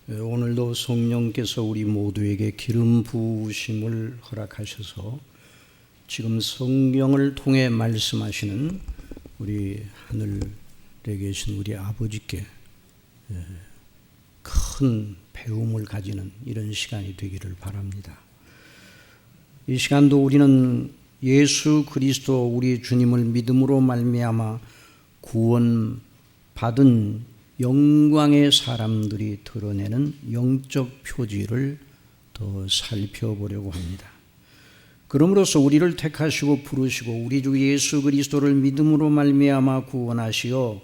오늘도 성령께서 우리 모두에게 기름 부으심을 허락하셔서 지금 성경을 통해 말씀하시는 우리 하늘에 계신 우리 아버지께 큰 배움을 가지는 이런 시간이 되기를 바랍니다. 이 시간도 우리는 예수 그리스도 우리 주님을 믿음으로 말미암아 구원받은 영광의 사람들이 드러내는 영적 표지를 더 살펴보려고 합니다. 그러므로서 우리를 택하시고 부르시고 우리 주 예수 그리스도를 믿음으로 말미암아 구원하시어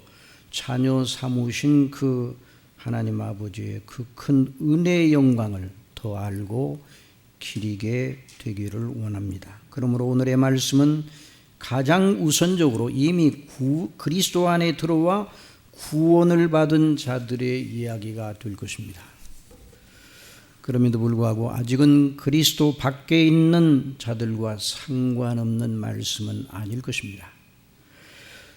자녀 삼으신 그 하나님 아버지의 그 큰 은혜의 영광을 더 알고 기리게 되기를 원합니다. 그러므로 오늘의 말씀은 가장 우선적으로 이미 그리스도 안에 들어와 구원을 받은 자들의 이야기가 될 것입니다. 그럼에도 불구하고 아직은 그리스도 밖에 있는 자들과 상관없는 말씀은 아닐 것입니다.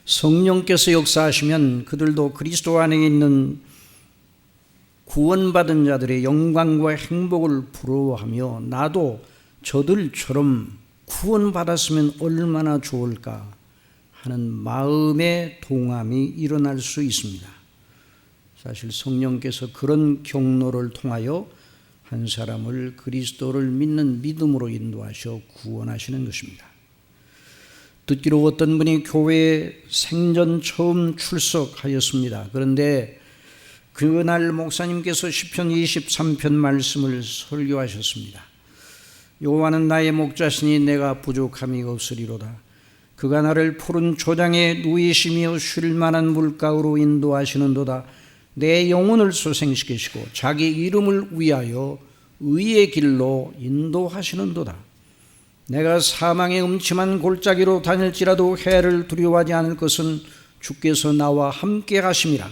성령께서 역사하시면 그들도 그리스도 안에 있는 구원받은 자들의 영광과 행복을 부러워하며 나도 저들처럼 구원받았으면 얼마나 좋을까 하는 마음의 동함이 일어날 수 있습니다. 사실 성령께서 그런 경로를 통하여 한 사람을 그리스도를 믿는 믿음으로 인도하셔 구원하시는 것입니다. 듣기로 어떤 분이 교회에 생전 처음 출석하였습니다. 그런데 그날 목사님께서 시편 23편 말씀을 설교하셨습니다. 여호와는 나의 목자시니 내가 부족함이 없으리로다. 그가 나를 푸른 초장에 누이시며 쉴 만한 물가로 인도하시는도다. 내 영혼을 소생시키시고 자기 이름을 위하여 의의 길로 인도하시는도다. 내가 사망의 음침한 골짜기로 다닐지라도 해를 두려워하지 않을 것은 주께서 나와 함께 하심이라.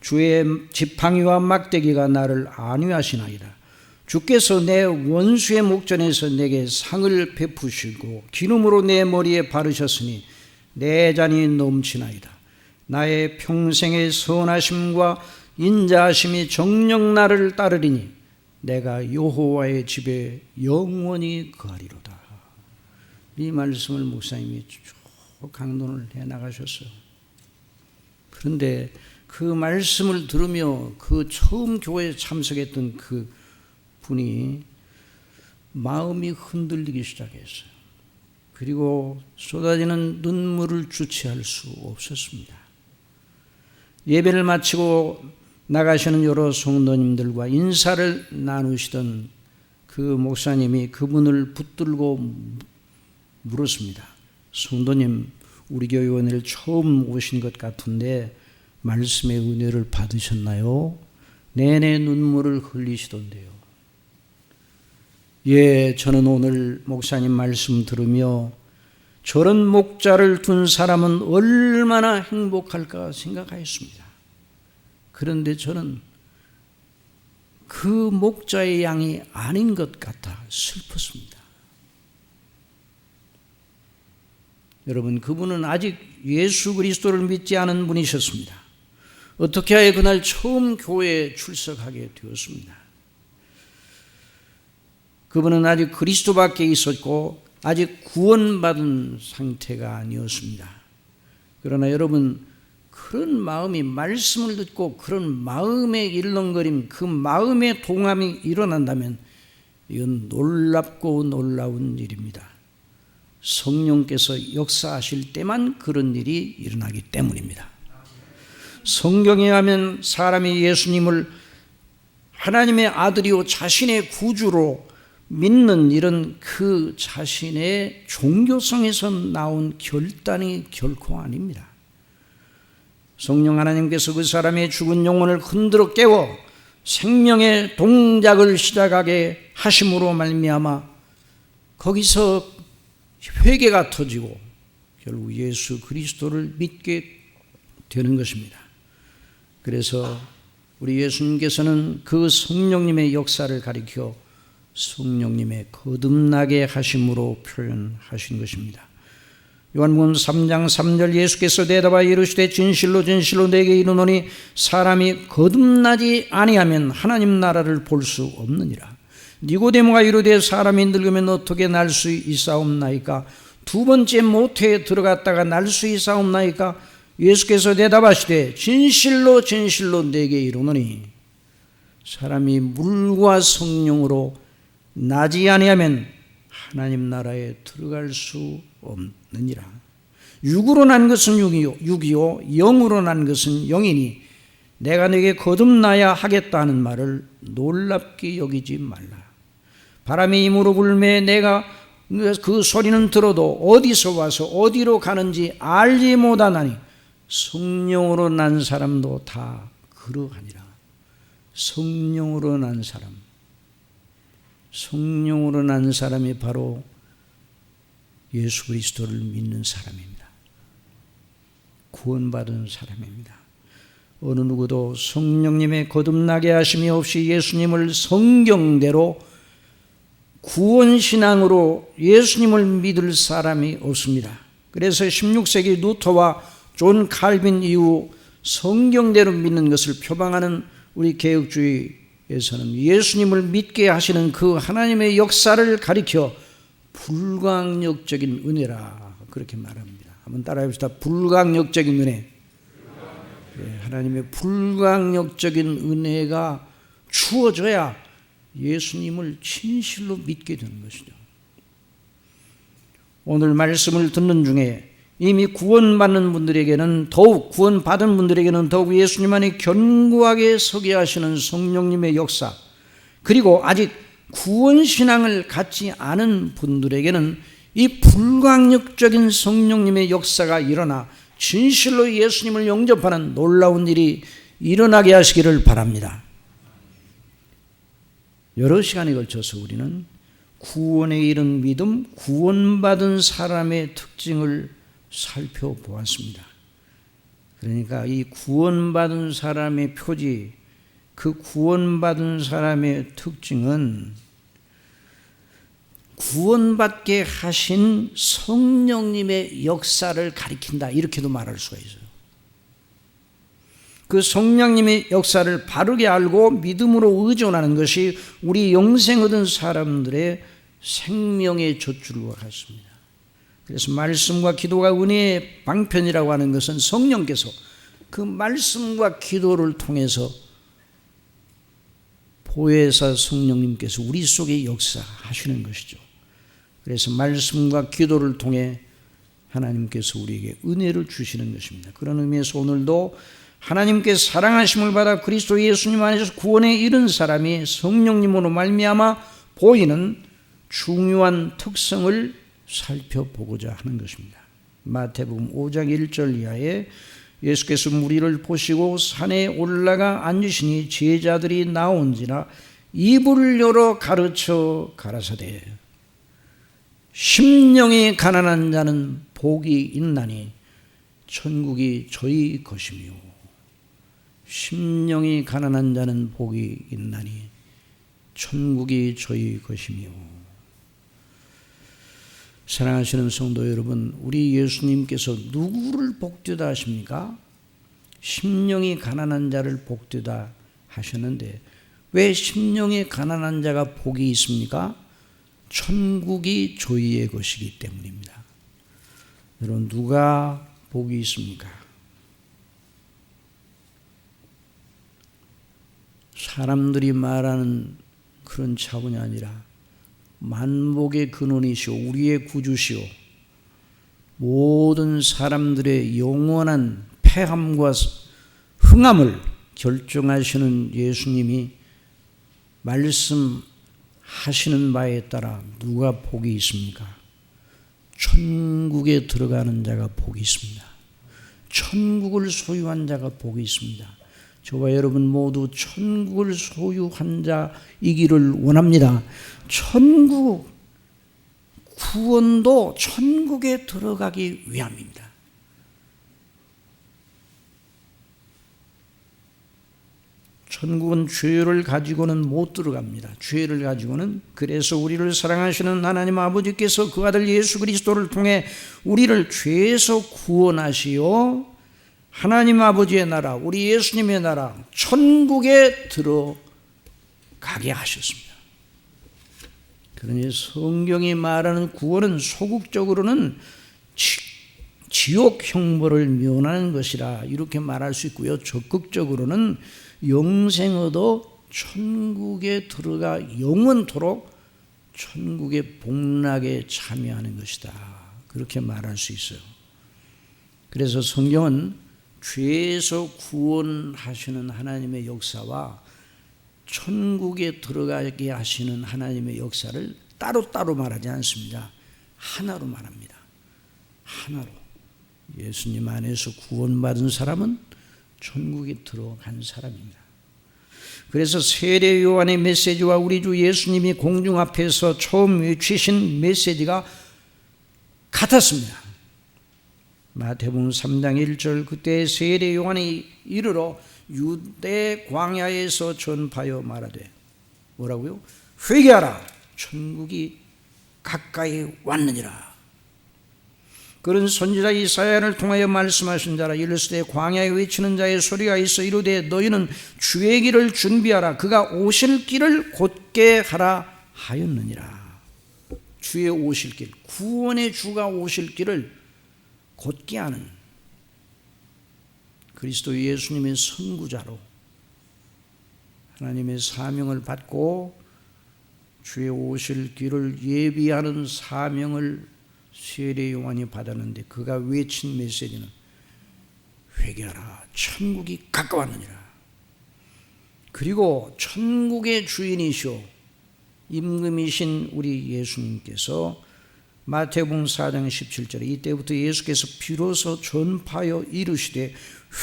주의 지팡이와 막대기가 나를 안위하시나이다. 주께서 내 원수의 목전에서 내게 상을 베푸시고 기름으로 내 머리에 바르셨으니 내 잔이 넘치나이다. 나의 평생의 선하심과 인자하심이 정녕 나를 따르리니 내가 여호와의 집에 영원히 거하리로다. 이 말씀을 목사님이 쭉 강론을 해나가셨어요. 그런데 그 말씀을 들으며 그 처음 교회에 참석했던 그 분이 마음이 흔들리기 시작했어요. 그리고 쏟아지는 눈물을 주체할 수 없었습니다. 예배를 마치고 나가시는 여러 성도님들과 인사를 나누시던 그 목사님이 그분을 붙들고 물었습니다. 성도님, 우리 교회 오늘 처음 오신 것 같은데 말씀의 은혜를 받으셨나요? 내내 눈물을 흘리시던데요. 예, 저는 오늘 목사님 말씀 들으며 저런 목자를 둔 사람은 얼마나 행복할까 생각하였습니다. 그런데 저는 그 목자의 양이 아닌 것 같아 슬펐습니다. 여러분, 그분은 아직 예수 그리스도를 믿지 않은 분이셨습니다. 어떻게 하여 그날 처음 교회에 출석하게 되었습니다. 그분은 아직 그리스도 밖에 있었고 아직 구원받은 상태가 아니었습니다. 그러나 여러분, 그런 마음이 말씀을 듣고 그런 마음의 일렁거림, 그 마음의 동함이 일어난다면 이건 놀랍고 놀라운 일입니다. 성령께서 역사하실 때만 그런 일이 일어나기 때문입니다. 성경에 하면 사람이 예수님을 하나님의 아들이요 자신의 구주로 믿는 이런 그 자신의 종교성에서 나온 결단이 결코 아닙니다. 성령 하나님께서 그 사람의 죽은 영혼을 흔들어 깨워 생명의 동작을 시작하게 하심으로 말미암아 거기서 회개가 터지고 결국 예수 그리스도를 믿게 되는 것입니다. 그래서 우리 예수님께서는 그 성령님의 역사를 가리켜 성령님의 거듭나게 하심으로 표현하신 것입니다. 요한복음 3장 3절 예수께서 대답하여 이르시되 진실로 진실로 내게 이르노니 사람이 거듭나지 아니하면 하나님 나라를 볼 수 없느니라. 니고데모가 이르되 사람이 늙으면 어떻게 날 수 있사옵나이까? 두 번째 모태에 들어갔다가 날 수 있사옵나이까? 예수께서 대답하시되 진실로 진실로 내게 이르노니 사람이 물과 성령으로 나지 아니하면 하나님 나라에 들어갈 수 없느니라. 육으로 난 것은 육이요 영으로 난 것은 영이니 내가 네게 거듭나야 하겠다는 말을 놀랍게 여기지 말라. 바람이 힘으로 불매 내가 그 소리는 들어도 어디서 와서 어디로 가는지 알지 못하나니 성령으로 난 사람도 다 그러하니라. 성령으로 난 사람, 성령으로 난 사람이 바로 예수 그리스도를 믿는 사람입니다. 구원받은 사람입니다. 어느 누구도 성령님의 거듭나게 하심이 없이 예수님을 성경대로 구원신앙으로 예수님을 믿을 사람이 없습니다. 그래서 16세기 루터와 존 칼빈 이후 성경대로 믿는 것을 표방하는 우리 개혁주의에서는 예수님을 믿게 하시는 그 하나님의 역사를 가리켜 불강력적인 은혜라 그렇게 말합니다. 한번 따라해 봅시다. 불강력적인 은혜. 하나님의 불강력적인 은혜가 주어져야 예수님을 진실로 믿게 되는 것이죠. 오늘 말씀을 듣는 중에 이미 구원받는 분들에게는 더욱, 구원받은 분들에게는 더욱 예수님 안에 견고하게 서게 하시는 성령님의 역사, 그리고 아직 구원신앙을 갖지 않은 분들에게는 이 불강력적인 성령님의 역사가 일어나 진실로 예수님을 영접하는 놀라운 일이 일어나게 하시기를 바랍니다. 여러 시간에 걸쳐서 우리는 구원에 이른 믿음, 구원받은 사람의 특징을 살펴보았습니다. 그러니까 이 구원받은 사람의 표지, 그 구원받은 사람의 특징은 구원받게 하신 성령님의 역사를 가리킨다, 이렇게도 말할 수가 있어요. 그 성령님의 역사를 바르게 알고 믿음으로 의존하는 것이 우리 영생 얻은 사람들의 생명의 젖줄과 같습니다. 그래서 말씀과 기도가 은혜의 방편이라고 하는 것은 성령께서 그 말씀과 기도를 통해서 보혜사 성령님께서 우리 속에 역사하시는 것이죠. 그래서 말씀과 기도를 통해 하나님께서 우리에게 은혜를 주시는 것입니다. 그런 의미에서 오늘도 하나님께 사랑하심을 받아 그리스도 예수님 안에서 구원에 이른 사람이 성령님으로 말미암아 보이는 중요한 특성을 살펴보고자 하는 것입니다. 마태복음 5장 1절 이하에 예수께서 무리를 보시고 산에 올라가 앉으시니 제자들이 나온지라 입을 열어 가르쳐 가라사대 심령이 가난한 자는 복이 있나니 천국이 저희 것이며 심령이 가난한 자는 복이 있나니 천국이 저희 것이며. 사랑하시는 성도 여러분, 우리 예수님께서 누구를 복되다 하십니까? 심령이 가난한 자를 복되다 하셨는데 왜 심령이 가난한 자가 복이 있습니까? 천국이 저희의 것이기 때문입니다. 여러분, 누가 복이 있습니까? 사람들이 말하는 그런 차원이 아니라 만복의 근원이시오, 우리의 구주시오, 모든 사람들의 영원한 패함과 흥함을 결정하시는 예수님이 말씀하시는 바에 따라 누가 복이 있습니까? 천국에 들어가는 자가 복이 있습니다. 천국을 소유한 자가 복이 있습니다. 저와 여러분 모두 천국을 소유한 자이기를 원합니다. 천국, 구원도 천국에 들어가기 위함입니다. 천국은 죄를 가지고는 못 들어갑니다. 죄를 가지고는. 그래서 우리를 사랑하시는 하나님 아버지께서 그 아들 예수 그리스도를 통해 우리를 죄에서 구원하시어 하나님 아버지의 나라, 우리 예수님의 나라, 천국에 들어가게 하셨습니다. 그러니 성경이 말하는 구원은 소극적으로는 지옥 형벌을 면하는 것이라 이렇게 말할 수 있고요. 적극적으로는 영생 얻어 천국에 들어가 영원토록 천국의 복락에 참여하는 것이다. 그렇게 말할 수 있어요. 그래서 성경은 죄에서 구원하시는 하나님의 역사와 천국에 들어가게 하시는 하나님의 역사를 따로따로 말하지 않습니다. 하나로 말합니다. 하나로. 예수님 안에서 구원받은 사람은 천국에 들어간 사람입니다. 그래서 세례 요한의 메시지와 우리 주 예수님이 공중 앞에서 처음 외치신 메시지가 같았습니다. 마태복음 3장 1절 그때 세례 요한이 이르러 유대 광야에서 전파하여 말하되 뭐라고요? 회개하라 천국이 가까이 왔느니라. 그런 선지자 이사야를 통하여 말씀하신 자라. 이르시되 광야에 외치는 자의 소리가 있어 이르되 너희는 주의 길을 준비하라 그가 오실 길을 곧게 하라 하였느니라. 주의 오실 길, 구원의 주가 오실 길을 곧게 하는 그리스도 예수님의 선구자로 하나님의 사명을 받고 주의 오실 길을 예비하는 사명을 세례 요한이 받았는데 그가 외친 메시지는 회개하라 천국이 가까웠느니라. 그리고 천국의 주인이시오 임금이신 우리 예수님께서 마태복음 4장 17절에 이때부터 예수께서 비로소 전파하여 이르시되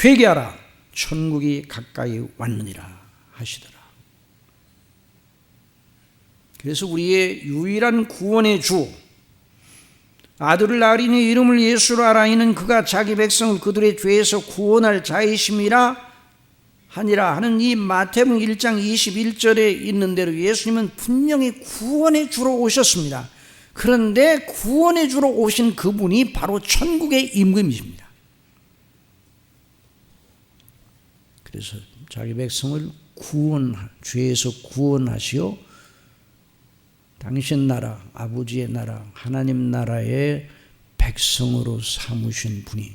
회개하라 천국이 가까이 왔느니라 하시더라. 그래서 우리의 유일한 구원의 주 아들을 낳으리니 이름을 예수로 하라 이는 그가 자기 백성을 그들의 죄에서 구원할 자이심이라 하니라 하는 이 마태복음 1장 21절에 있는 대로 예수님은 분명히 구원의 주로 오셨습니다. 그런데 구원의 주로 오신 그분이 바로 천국의 임금이십니다. 그래서 자기 백성을 죄에서 구원하시어 당신 나라, 아버지의 나라, 하나님 나라의 백성으로 삼으신 분이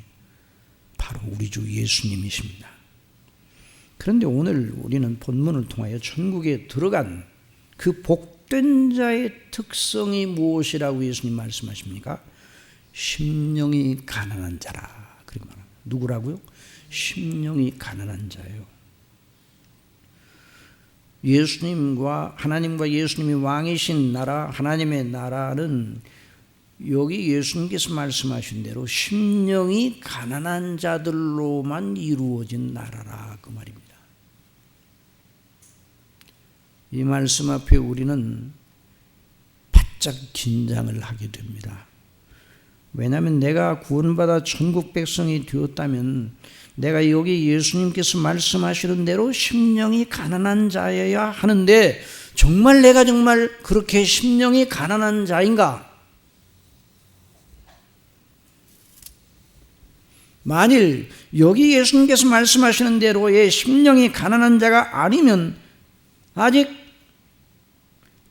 바로 우리 주 예수님이십니다. 그런데 오늘 우리는 본문을 통하여 천국에 들어간 그 복된 자의 특성이 무엇이라고 예수님 말씀하십니까? 심령이 가난한 자라. 그렇게 말합니다. 누구라고요? 심령이 가난한 자예요. 예수님과 하나님과 예수님이 왕이신 나라, 하나님의 나라는 여기 예수님께서 말씀하신 대로 심령이 가난한 자들로만 이루어진 나라라 그 말입니다. 이 말씀 앞에 우리는 바짝 긴장을 하게 됩니다. 왜냐하면 내가 구원받아 천국 백성이 되었다면 내가 여기 예수님께서 말씀하시는 대로 심령이 가난한 자여야 하는데 정말 내가 정말 그렇게 심령이 가난한 자인가? 만일 여기 예수님께서 말씀하시는 대로의 심령이 가난한 자가 아니면 아직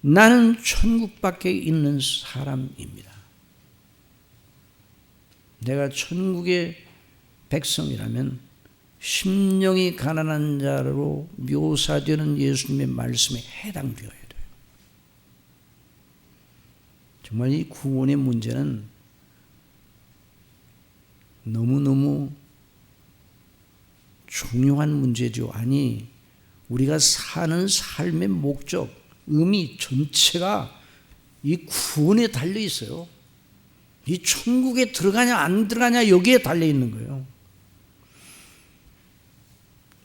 나는 천국 밖에 있는 사람입니다. 내가 천국의 백성이라면 심령이 가난한 자로 묘사되는 예수님의 말씀에 해당되어야 돼요. 정말 이 구원의 문제는 너무너무 중요한 문제죠. 아니, 우리가 사는 삶의 목적, 의미 전체가 이 구원에 달려 있어요. 이 천국에 들어가냐 안 들어가냐 여기에 달려 있는 거예요.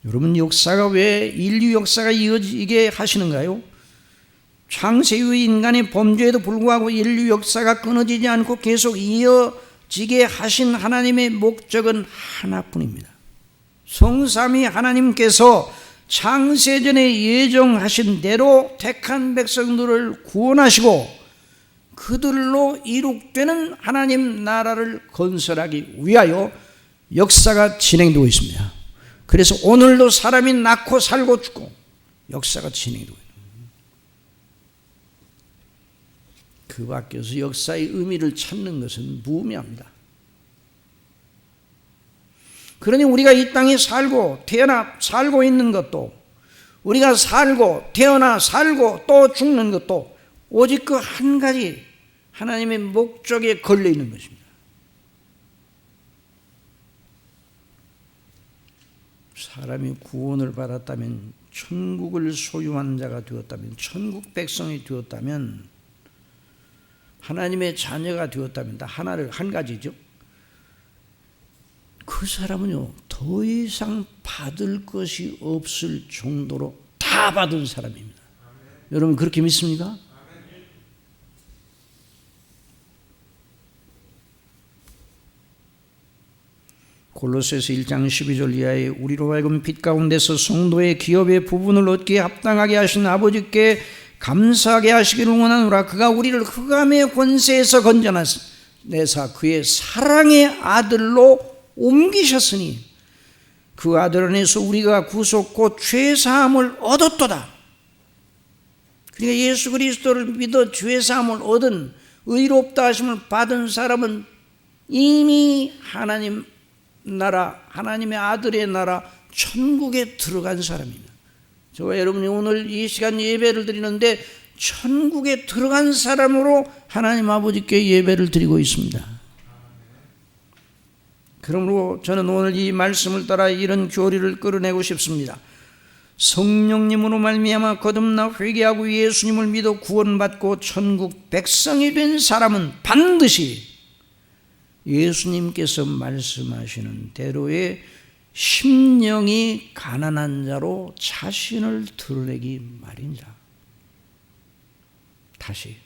여러분, 역사가 왜 인류 역사가 이어지게 하시는가요? 창세 이후 인간의 범죄에도 불구하고 인류 역사가 끊어지지 않고 계속 이어지게 하신 하나님의 목적은 하나뿐입니다. 성삼위 하나님께서 창세전에 예정하신 대로 택한 백성들을 구원하시고 그들로 이룩되는 하나님 나라를 건설하기 위하여 역사가 진행되고 있습니다. 그래서 오늘도 사람이 낳고 살고 죽고 역사가 진행되고 있습니다. 그 밖에서 역사의 의미를 찾는 것은 무의미합니다. 그러니 우리가 이 땅에 태어나 살고 있는 것도, 우리가 살고 태어나 살고 또 죽는 것도 오직 그 한 가지 하나님의 목적에 걸려 있는 것입니다. 사람이 구원을 받았다면, 천국을 소유한 자가 되었다면, 천국 백성이 되었다면, 하나님의 자녀가 되었다면 다 한 가지죠. 그 사람은요, 더 이상 받을 것이 없을 정도로 다 받은 사람입니다. 여러분 그렇게 믿습니까? 골로새서 1장 12절 이하에 우리로 하여금 빛 가운데서 성도의 기업의 부분을 얻기에 합당하게 하신 아버지께 감사하게 하시기를 원하노라. 그가 우리를 흑암의 권세에서 건져내사 그의 사랑의 아들로 옮기셨으니 그 아들 안에서 우리가 구속 곧 죄사함을 얻었도다. 그러니까 예수 그리스도를 믿어 죄사함을 얻은, 의롭다 하심을 받은 사람은 이미 하나님 나라, 하나님의 아들의 나라 천국에 들어간 사람입니다. 저와 여러분이 오늘 이 시간 예배를 드리는데 천국에 들어간 사람으로 하나님 아버지께 예배를 드리고 있습니다. 그러므로 저는 오늘 이 말씀을 따라 이런 교리를 끌어내고 싶습니다. 성령님으로 말미암아 거듭나 회개하고 예수님을 믿어 구원받고 천국 백성이 된 사람은 반드시 예수님께서 말씀하시는 대로의 심령이 가난한 자로 자신을 드러내기 마련이다. 다시,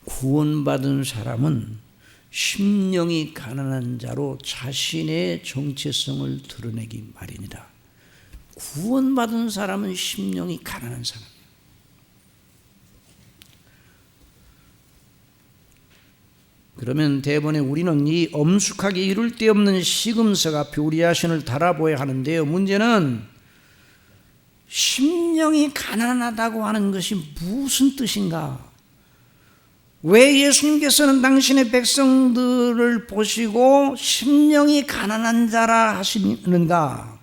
구원받은 사람은 심령이 가난한 자로 자신의 정체성을 드러내기 마련이다. 구원받은 사람은 심령이 가난한 사람이에요. 그러면 대번에 우리는 이 엄숙하게 이룰 데 없는 시금석 앞에 우리 자신을 달아보아야 하는데요, 문제는 심령이 가난하다고 하는 것이 무슨 뜻인가? 왜 예수님께서는 당신의 백성들을 보시고 심령이 가난한 자라 하시는가?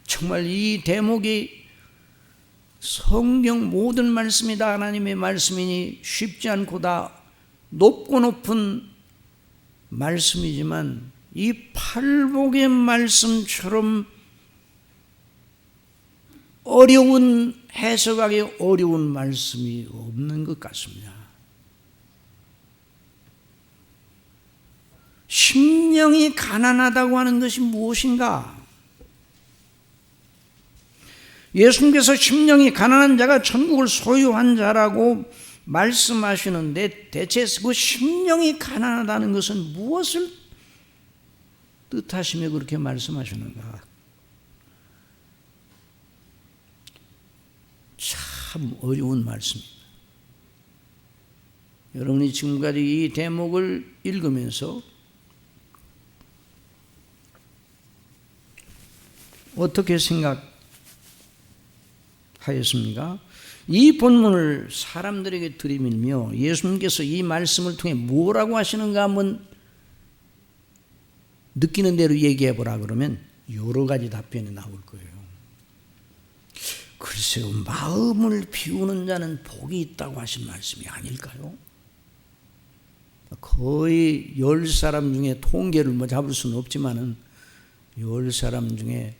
정말 이 대목이 성경 모든 말씀이 다 하나님의 말씀이니 쉽지 않고 다 높고 높은 말씀이지만 이 팔복의 말씀처럼 어려운, 해석하기 어려운 말씀이 없는 것 같습니다. 심령이 가난하다고 하는 것이 무엇인가? 예수님께서 심령이 가난한 자가 천국을 소유한 자라고 말씀하시는데 대체 그 심령이 가난하다는 것은 무엇을 뜻하시며 그렇게 말씀하시는가? 참 어려운 말씀입니다. 여러분이 지금까지 이 대목을 읽으면서 어떻게 생각하였습니까? 이 본문을 사람들에게 들이밀며 예수님께서 이 말씀을 통해 뭐라고 하시는가 한번 느끼는 대로 얘기해 보라 그러면 여러 가지 답변이 나올 거예요. 글쎄요, 마음을 비우는 자는 복이 있다고 하신 말씀이 아닐까요? 거의 10사람 중에 통계를 뭐 잡을 수는 없지만은 10사람 중에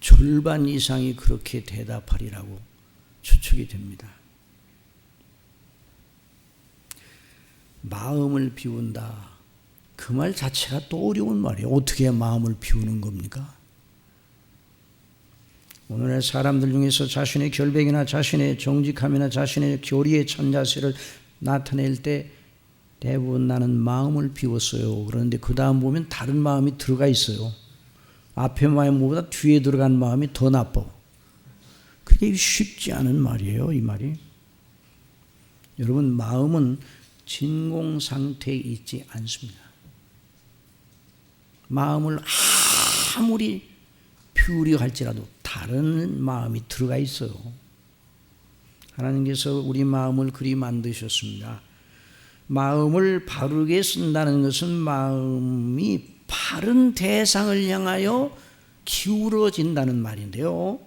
절반 이상이 그렇게 대답하리라고 추측이 됩니다. 마음을 비운다. 그 말 자체가 또 어려운 말이에요. 어떻게 마음을 비우는 겁니까? 오늘날 사람들 중에서 자신의 결백이나 자신의 정직함이나 자신의 교리의 천자세를 나타낼 때 대부분 나는 마음을 비웠어요. 그런데 그 다음 보면 다른 마음이 들어가 있어요. 앞에 마음보다 뒤에 들어간 마음이 더 나빠. 그게 쉽지 않은 말이에요, 이 말이. 여러분, 마음은 진공 상태에 있지 않습니다. 마음을 아무리 비우려 할지라도 다른 마음이 들어가 있어요. 하나님께서 우리 마음을 그리 만드셨습니다. 마음을 바르게 쓴다는 것은 마음이 바른 대상을 향하여 기울어진다는 말인데요.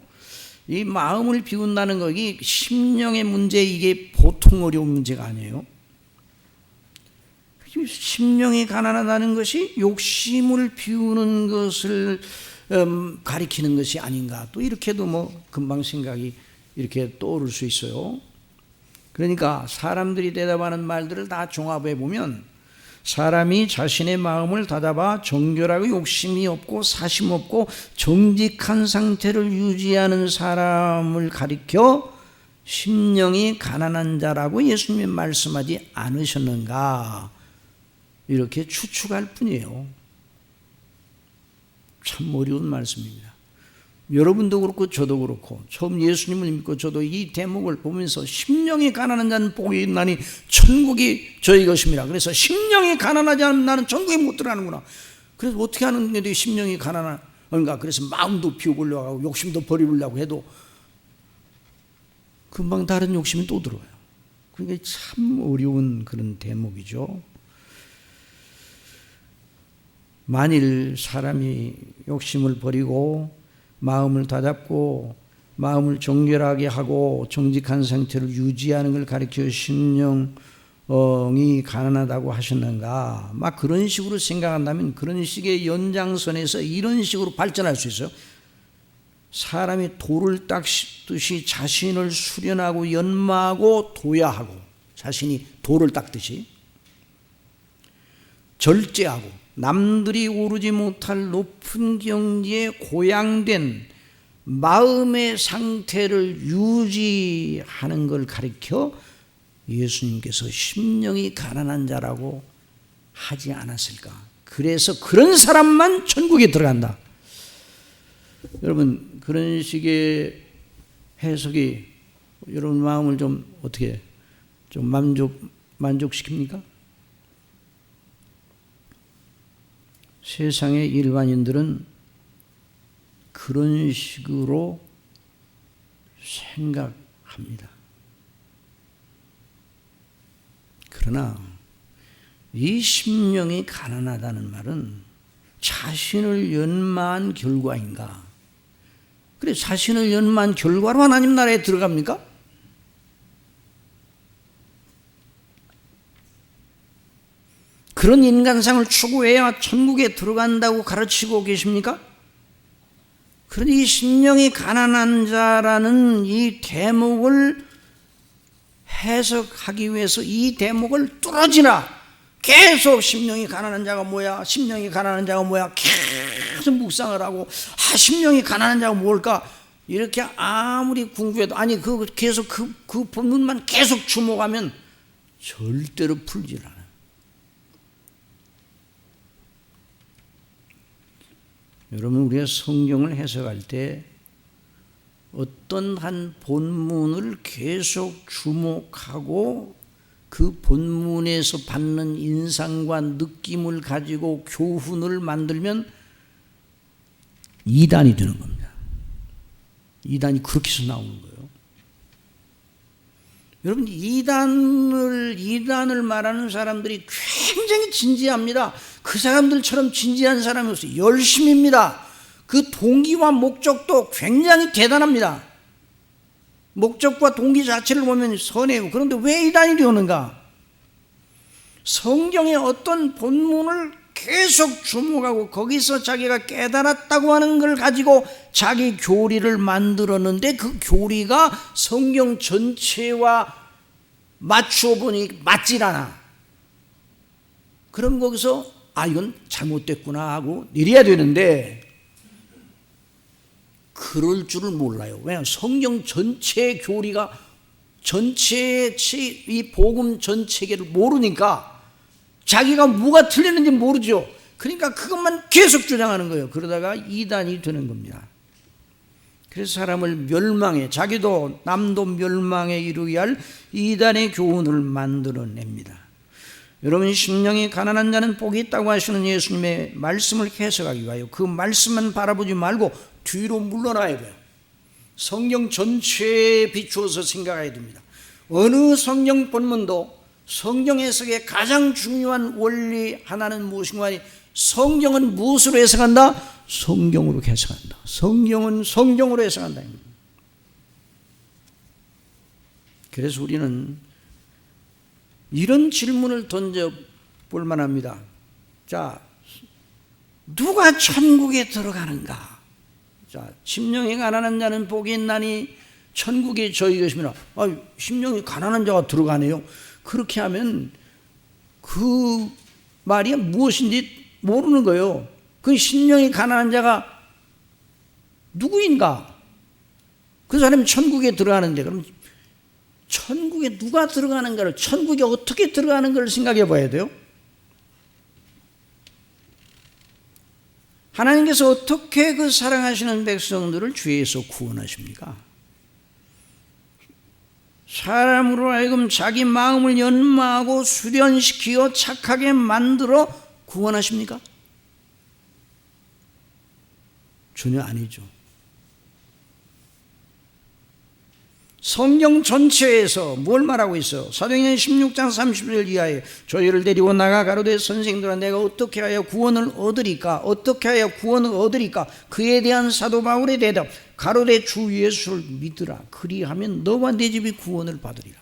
이 마음을 비운다는 것이 심령의 문제, 이게 보통 어려운 문제가 아니에요. 심령이 가난하다는 것이 욕심을 비우는 것을 가리키는 것이 아닌가, 또 이렇게도 뭐 금방 생각이 이렇게 떠오를 수 있어요. 그러니까 사람들이 대답하는 말들을 다 종합해 보면 사람이 자신의 마음을 다잡아 정결하고 욕심이 없고 사심 없고 정직한 상태를 유지하는 사람을 가리켜 심령이 가난한 자라고 예수님이 말씀하지 않으셨는가, 이렇게 추측할 뿐이에요. 참 어려운 말씀입니다. 여러분도 그렇고 저도 그렇고 처음 예수님을 믿고 저도 이 대목을 보면서 심령이 가난한 자는 복이 있나니 천국이 저희 것입니다. 그래서 심령이 가난하지 않으면 나는 천국에 못 들어가는구나. 그래서 어떻게 하는 게 심령이 가난한가? 그래서 마음도 비워보려고 하고 욕심도 버리려고 해도 금방 다른 욕심이 또 들어와요. 그게 참 어려운 그런 대목이죠. 만일 사람이 욕심을 버리고 마음을 다잡고 마음을 정결하게 하고 정직한 상태를 유지하는 걸 가리켜 심령이 가난하다고 하셨는가, 막 그런 식으로 생각한다면 그런 식의 연장선에서 이런 식으로 발전할 수 있어요. 사람이 돌을 닦듯이 자신을 수련하고 연마하고 도야하고, 자신이 돌을 닦듯이 절제하고 남들이 오르지 못할 높은 경지에 고양된 마음의 상태를 유지하는 걸 가리켜 예수님께서 심령이 가난한 자라고 하지 않았을까. 그래서 그런 사람만 천국에 들어간다. 여러분, 그런 식의 해석이 여러분 마음을 좀 어떻게 좀 만족시킵니까? 세상의 일반인들은 그런 식으로 생각합니다. 그러나 이 심령이 가난하다는 말은 자신을 연마한 결과인가? 그래, 자신을 연마한 결과로 하나님 나라에 들어갑니까? 그런 인간상을 추구해야 천국에 들어간다고 가르치고 계십니까? 그런데 이 심령이 가난한 자라는 이 대목을 해석하기 위해서 이 대목을 뚫어지나 계속 심령이 가난한 자가 뭐야? 심령이 가난한 자가 뭐야? 계속 묵상을 하고 심령이 가난한 자가 뭘까? 이렇게 아무리 궁금해도 아니 계속 그 본문만 계속 주목하면 절대로 풀질 않아요. 여러분, 우리가 성경을 해석할 때 어떤 한 본문을 계속 주목하고 그 본문에서 받는 인상과 느낌을 가지고 교훈을 만들면 이단이 되는 겁니다. 이단이 그렇게 해서 나오는 거예요. 여러분, 이단을 말하는 사람들이 굉장히 진지합니다. 그 사람들처럼 진지한 사람이 없어요. 열심입니다. 그 동기와 목적도 굉장히 대단합니다. 목적과 동기 자체를 보면 선해요. 그런데 왜 이단이 되는가? 성경의 어떤 본문을 계속 주목하고 거기서 자기가 깨달았다고 하는 걸 가지고 자기 교리를 만들었는데 그 교리가 성경 전체와 맞추어 보니 맞질 않아. 그럼 거기서 이건 잘못됐구나 하고 내려야 되는데 그럴 줄을 몰라요. 왜냐하면 성경 전체의 교리가 전체의 이 복음 전체계를 모르니까 자기가 뭐가 틀렸는지 모르죠. 그러니까 그것만 계속 주장하는 거예요. 그러다가 이단이 되는 겁니다. 그래서 사람을 멸망해, 자기도 남도 멸망에 이르게 할 이단의 교훈을 만들어냅니다. 여러분, 심령이 가난한 자는 복이 있다고 하시는 예수님의 말씀을 해석하기 위하여 그 말씀만 바라보지 말고 뒤로 물러나야 돼요. 성경 전체에 비추어서 생각해야 됩니다. 어느 성경 본문도 성경 해석의 가장 중요한 원리 하나는 무엇인가 하니, 성경은 무엇으로 해석한다? 성경으로 해석한다. 성경은 성경으로 해석한다. 그래서 우리는 이런 질문을 던져볼 만합니다. 자, 누가 천국에 들어가는가? 자, 심령이 가난한 자는 복이 있나니 천국에 저희 것이면, 심령이 가난한 자가 들어가네요. 그렇게 하면 그 말이 무엇인지 모르는 거예요. 그 심령이 가난한 자가 누구인가? 그 사람이 천국에 들어가는데, 그럼 천국에 누가 들어가는가를, 천국에 어떻게 들어가는 걸 생각해 봐야 돼요. 하나님께서 어떻게 그 사랑하시는 백성들을 죄에서 구원하십니까? 사람으로 하여금 자기 마음을 연마하고 수련시키어 착하게 만들어 구원하십니까? 전혀 아니죠. 성경 전체에서 뭘 말하고 있어? 사도행전 16장 30절 이하에 저희를 데리고 나가 가로되 선생들아 내가 어떻게 하여 구원을 얻으리까? 어떻게 하여 구원을 얻으리까? 그에 대한 사도 바울의 대답, 가로되 주 예수를 믿으라. 그리하면 너와 네 집이 구원을 받으리라.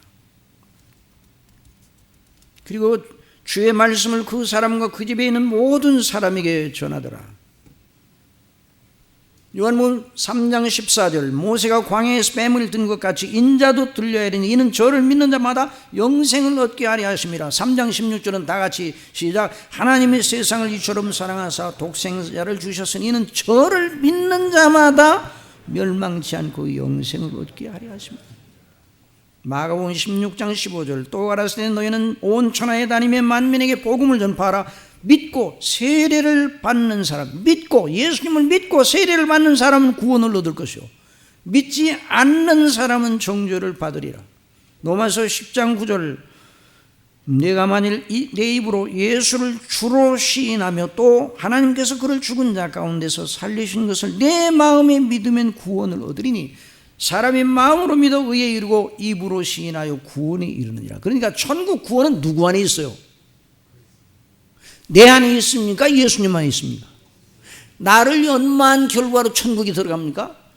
그리고 주의 말씀을 그 사람과 그 집에 있는 모든 사람에게 전하더라. 요한복음 3장 14절, 모세가 광야에서 뱀을 든 것 같이 인자도 들려야 하리니 이는 저를 믿는 자마다 영생을 얻게 하려 하심이라. 3장 16절은 다 같이 시작. 하나님의 세상을 이처럼 사랑하사 독생자를 주셨으니 이는 저를 믿는 자마다 멸망치 않고 영생을 얻게 하려 하십니다. 마가복음 16장 15절, 또 가라사대 너희는 온 천하에 다니며 만민에게 복음을 전파하라. 믿고 세례를 받는 사람, 믿고 예수님을 믿고 세례를 받는 사람은 구원을 얻을 것이요 믿지 않는 사람은 정죄를 받으리라. 로마서 10장 9절, 내가 만일 내 입으로 예수를 주로 시인하며 또 하나님께서 그를 죽은 자 가운데서 살리신 것을 내 마음에 믿으면 구원을 얻으리니 사람이 마음으로 믿어 의에 이르고 입으로 시인하여 구원에 이르느니라. 그러니까 천국 구원은 누구 안에 있어요? 내 안에 있습니까? 예수님 안에 있습니까? 나를 연마한 결과로 천국에 들어갑니까?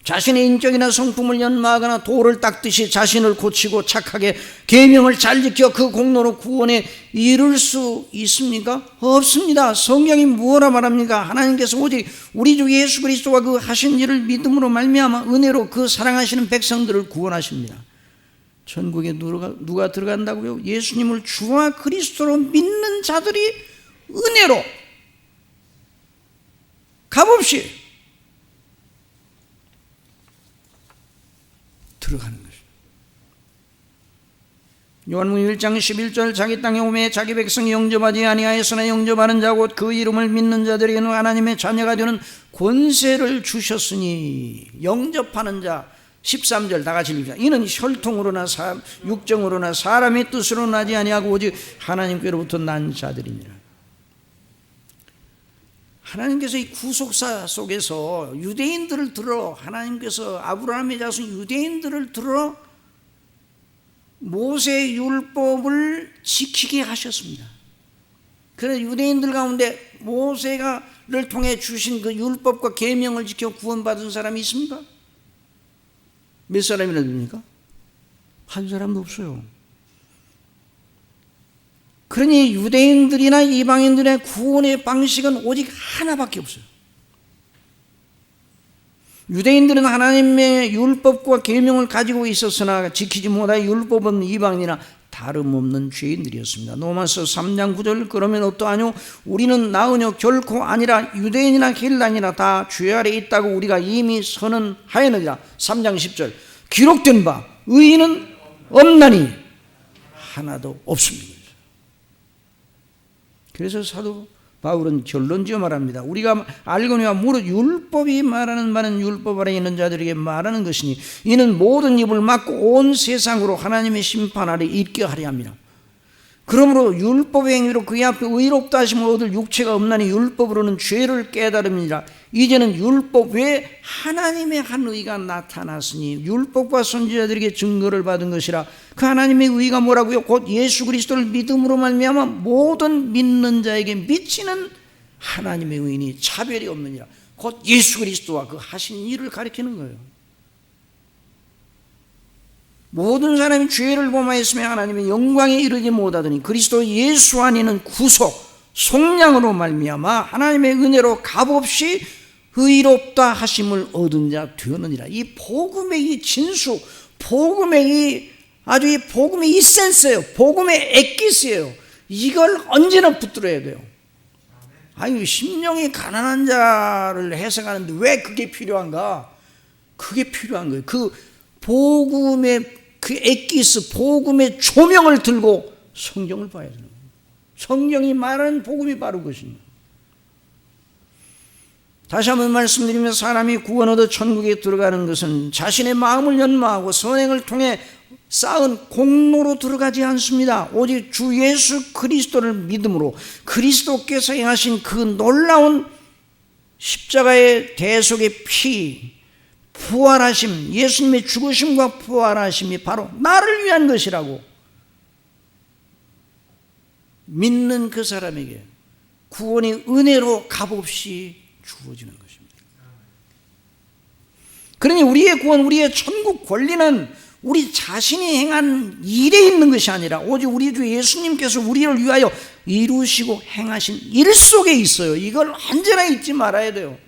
자신의 인격이나 성품을 연마하거나 돌을 닦듯이 자신을 고치고 착하게 계명을 잘 지켜 그 공로로 구원에 이룰 수 있습니까? 없습니다. 성경이 무엇라 말합니까? 하나님께서 오직 우리 주 예수 그리스도가 그 하신 일을 믿음으로 말미암아 은혜로 그 사랑하시는 백성들을 구원하십니다. 천국에 누가 들어간다고요? 예수님을 주와 그리스도로 믿는 자들이 은혜로 값없이 들어가는 것입니다. 요한복음 1장 11절, 자기 땅에 오매 자기 백성이 영접하지 아니하였으나 영접하는 자 곧 그 이름을 믿는 자들에게는 하나님의 자녀가 되는 권세를 주셨으니. 영접하는 자 13절 다 같이 읽자. 이는 혈통으로나 육정으로나 사람의 뜻으로 나지 아니하고 오직 하나님께로부터 난 자들이니라. 하나님께서 이 구속사 속에서 유대인들을 들어, 하나님께서 아브라함의 자손 유대인들을 들어 모세의 율법을 지키게 하셨습니다. 그래서 유대인들 가운데 모세를 통해 주신 그 율법과 계명을 지켜 구원받은 사람이 있습니까? 몇 사람이나 됩니까? 한 사람도 없어요. 그러니 유대인들이나 이방인들의 구원의 방식은 오직 하나밖에 없어요. 유대인들은 하나님의 율법과 계명을 가지고 있었으나 지키지 못하여 율법은 이방인이나 다름없는 죄인들이었습니다. 로마서 3장 9절, 그러면 어떠하뇨? 우리는 나으뇨? 결코 아니라 유대인이나 헬라인이나 다 죄 아래 있다고 우리가 이미 선언하였느니라. 3장 10절, 기록된 바 의인은 없나니 하나도 없습니다. 그래서 사도 바울은 결론지어 말합니다. 우리가 알거니와 무릇 율법이 말하는 바는 율법 아래 있는 자들에게 말하는 것이니 이는 모든 입을 막고 온 세상으로 하나님의 심판 아래 있게 하려 함이라. 그러므로 율법의 행위로 그의 앞에 의롭다 하심을 얻을 육체가 없나니 율법으로는 죄를 깨달음이라. 이제는 율법 외에 하나님의 한 의가 나타났으니 율법과 선지자들에게 증거를 받은 것이라. 그 하나님의 의가 뭐라고요? 곧 예수 그리스도를 믿음으로 말미암아 모든 믿는 자에게 미치는 하나님의 의니 차별이 없느니라. 곧 예수 그리스도와 그 하신 일을 가리키는 거예요. 모든 사람이 죄를 범하였으며 하나님의 영광에 이르지 못하더니 그리스도 예수 안에는 구속 속량으로 말미암아 하나님의 은혜로 값없이 의롭다 하심을 얻은 자 되었느니라. 이 복음의 이 진수, 복음의 이 아주 이 복음의 이센스예요. 복음의 엑기스예요. 이걸 언제나 붙들어야 돼요. 아니, 심령이 가난한 자를 해석하는데 왜 그게 필요한가? 그게 필요한 거예요. 그 복음의 그 엑기스, 복음의 조명을 들고 성경을 봐야 되는 거예요. 성경이 말하는 복음이 바로 그것입니다. 다시 한번 말씀드리면 사람이 구원 얻어 천국에 들어가는 것은 자신의 마음을 연마하고 선행을 통해 쌓은 공로로 들어가지 않습니다. 오직 주 예수 그리스도를 믿음으로 그리스도께서 행하신 그 놀라운 십자가의 대속의 피, 부활하심, 예수님의 죽으심과 부활하심이 바로 나를 위한 것이라고 믿는 그 사람에게 구원이 은혜로 값없이 주어지는 것입니다. 그러니 우리의 구원, 우리의 천국 권리는 우리 자신이 행한 일에 있는 것이 아니라 오직 우리 주 예수님께서 우리를 위하여 이루시고 행하신 일 속에 있어요. 이걸 언제나 잊지 말아야 돼요.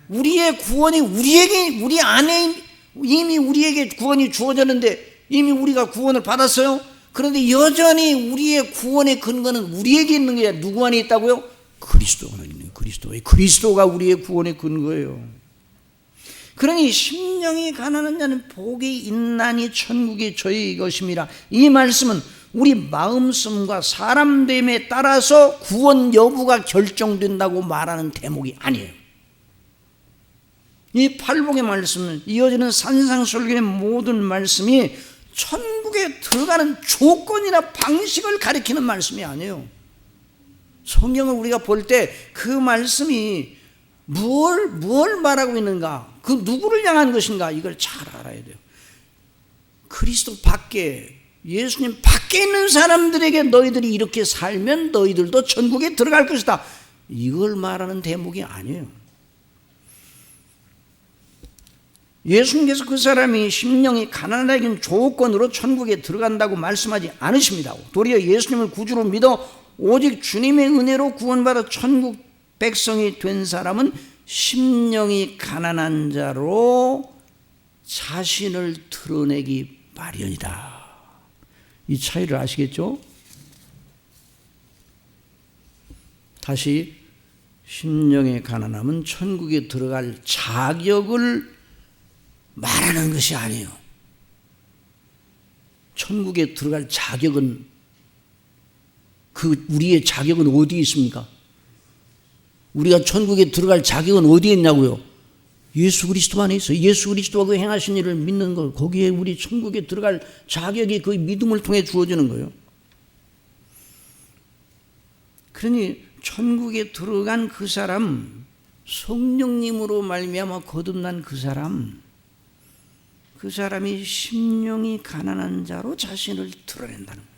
우리의 구원이 우리에게, 우리 안에 이미 우리에게 구원이 주어졌는데 이미 우리가 구원을 받았어요. 그런데 여전히 우리의 구원의 근거는 우리에게 있는 게 아니라 누구 안에 있다고요? 그리스도 안에 있는 그리스도가 우리의 구원의 근거예요. 그러니 심령이 가난한 자는 복이 있나니 천국이 저희 것임이라. 이 말씀은 우리 마음씀과 사람됨에 따라서 구원 여부가 결정된다고 말하는 대목이 아니에요. 이 팔복의 말씀은 이어지는 산상설교의 모든 말씀이 천국에 들어가는 조건이나 방식을 가리키는 말씀이 아니에요. 성경을 우리가 볼 때 그 말씀이 뭘 말하고 있는가, 그 누구를 향한 것인가, 이걸 잘 알아야 돼요. 그리스도 밖에, 예수님 밖에 있는 사람들에게 너희들이 이렇게 살면 너희들도 천국에 들어갈 것이다, 이걸 말하는 대목이 아니에요. 예수님께서 그 사람이 심령이 가난하다는 조건으로 천국에 들어간다고 말씀하지 않으십니다. 도리어 예수님을 구주로 믿어 오직 주님의 은혜로 구원받아 천국 백성이 된 사람은 심령이 가난한 자로 자신을 드러내기 마련이다. 이 차이를 아시겠죠? 다시, 심령의 가난함은 천국에 들어갈 자격을 말하는 것이 아니에요. 천국에 들어갈 자격은, 우리의 자격은 어디에 있습니까? 우리가 천국에 들어갈 자격은 어디에 있냐고요? 예수 그리스도 안에 있어요. 예수 그리스도가 그 행하신 일을 믿는 것, 거기에 우리 천국에 들어갈 자격이 그 믿음을 통해 주어지는 거예요. 그러니 천국에 들어간 그 사람, 성령님으로 말미암아 거듭난 그 사람이 심령이 가난한 자로 자신을 드러낸다는 거예요.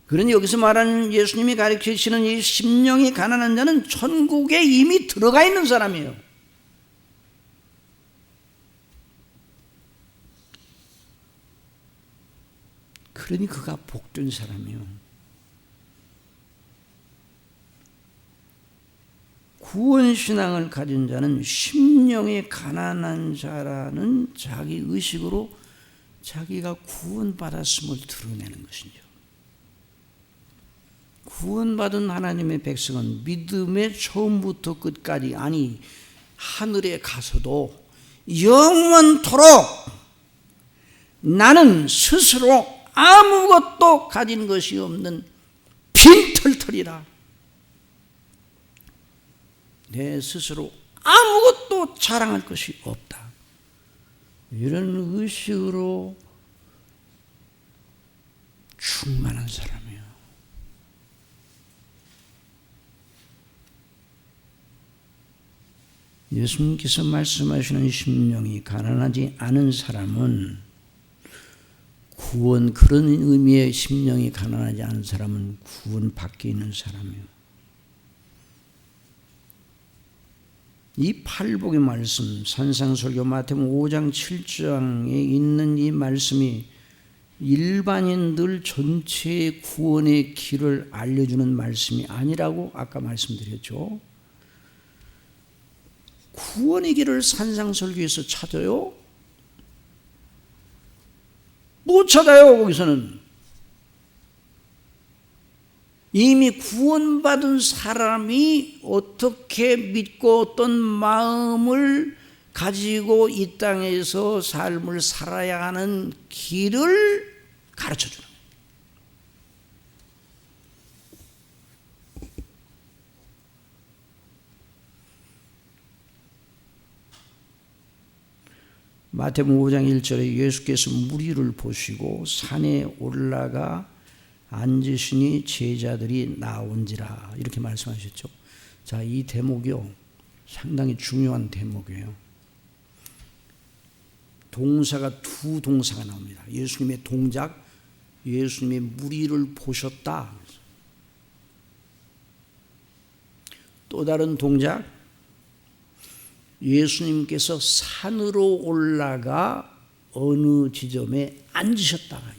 그러니 여기서 말하는 예수님이 가르치시는 이 심령이 가난한 자는 천국에 이미 들어가 있는 사람이에요. 그러니 그가 복된 사람이에요. 구원신앙을 가진 자는 심령이 가난한 자라는 자기 의식으로 자기가 구원받았음을 드러내는 것이죠. 구원받은 하나님의 백성은 믿음의 처음부터 끝까지, 아니 하늘에 가서도 영원토록 나는 스스로 아무것도 가진 것이 없는 빈털털이라. 내 스스로 아무것도 자랑할 것이 없다. 이런 의식으로 충만한 사람이에요. 예수님께서 말씀하시는 심령이 가난하지 않은 사람은 구원, 그런 의미의 심령이 가난하지 않은 사람은 구원 밖에 있는 사람이에요. 이 팔복의 말씀, 산상설교 마태복음 5장 7장에 있는 이 말씀이 일반인들 전체의 구원의 길을 알려주는 말씀이 아니라고 아까 말씀드렸죠. 구원의 길을 산상설교에서 찾아요? 못 찾아요. 거기서는 이미 구원받은 사람이 어떻게 믿고 어떤 마음을 가지고 이 땅에서 삶을 살아야 하는 길을 가르쳐주는 거예요. 마태복음 5장 1절에 예수께서 무리를 보시고 산에 올라가 앉으시니 제자들이 나온지라 이렇게 말씀하셨죠. 자, 이 대목이요, 상당히 중요한 대목이에요. 동사가 두 동사가 나옵니다. 예수님의 동작, 예수님의 무리를 보셨다. 또 다른 동작, 예수님께서 산으로 올라가 어느 지점에 앉으셨다.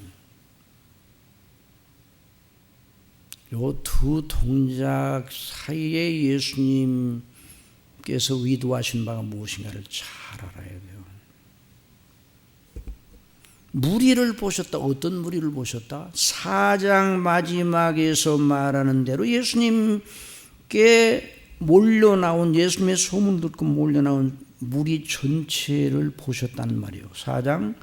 이 두 동작 사이에 예수님께서 의도하신 바가 무엇인가를 잘 알아야 돼요. 무리를 보셨다. 어떤 무리를 보셨다? 4장 마지막에서 말하는 대로 예수님께 몰려나온, 예수님의 소문을 듣고 몰려나온 무리 전체를 보셨다는 말이에요. 4장,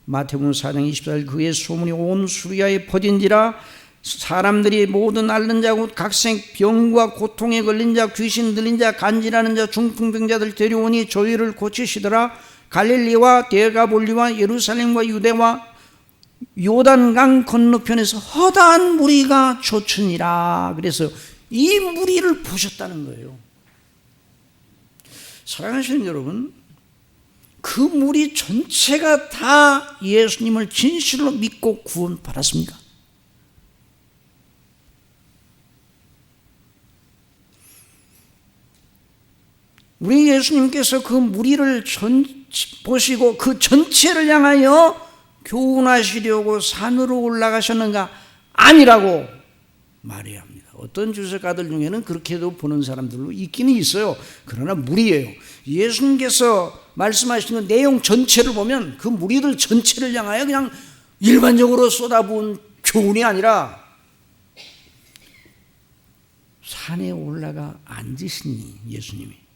마태복음 4장 24절, 그의 소문이 온 수리아에 퍼진지라 사람들이 모든 앓는 자 곧 각생 병과 고통에 걸린 자, 귀신 들린 자, 간질하는 자, 중풍병자들 데려오니 저희를 고치시더라. 갈릴리와 데가볼리와 예루살렘과 유대와 요단강 건너편에서 허다한 무리가 쫓으니라. 그래서 이 무리를 보셨다는 거예요. 사랑하시는 여러분, 그 무리 전체가 다 예수님을 진실로 믿고 구원받았습니까? 우리 예수님께서 그 무리를 보시고 그 전체를 향하여 교훈하시려고 산으로 올라가셨는가? 아니라고 말해야 합니다. 어떤 주석가들 중에는 그렇게도 보는 사람들도 있기는 있어요. 그러나 무리예요. 예수님께서 말씀하시는 내용 전체를 보면 그 무리들 전체를 향하여 그냥 일반적으로 쏟아부은 교훈이 아니라 산에 올라가 앉으시니 예수님이